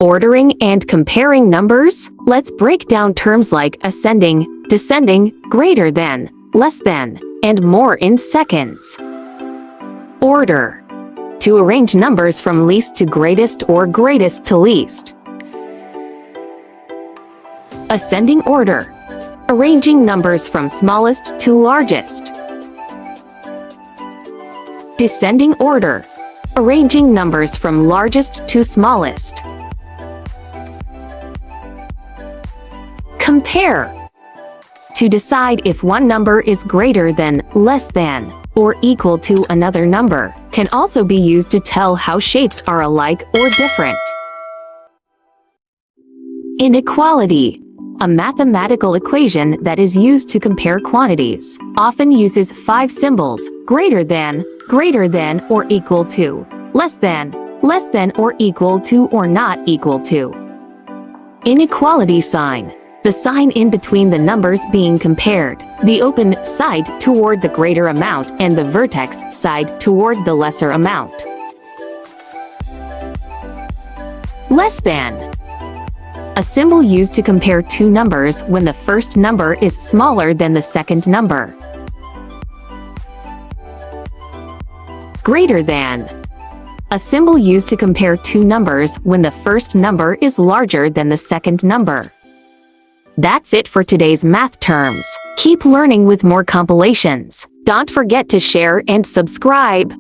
Ordering and comparing numbers? Let's break down terms like ascending, descending, greater than, less than, and more in seconds. Order. To arrange numbers from least to greatest or greatest to least. Ascending order. Arranging numbers from smallest to largest. Descending order. Arranging numbers from largest to smallest. Compare. To decide if one number is greater than, less than, or equal to another number, can also be used to tell how shapes are alike or different. Inequality. A mathematical equation that is used to compare quantities, often uses 5 symbols: greater than, or equal to, less than, or equal to or not equal to. Inequality sign. The sign in between the numbers being compared, the open side toward the greater amount and the vertex side toward the lesser amount. Less than. A symbol used to compare two numbers when the first number is smaller than the second number. Greater than. A symbol used to compare two numbers when the first number is larger than the second number. That's it for today's math terms. Keep learning with more compilations. Don't forget to share and subscribe.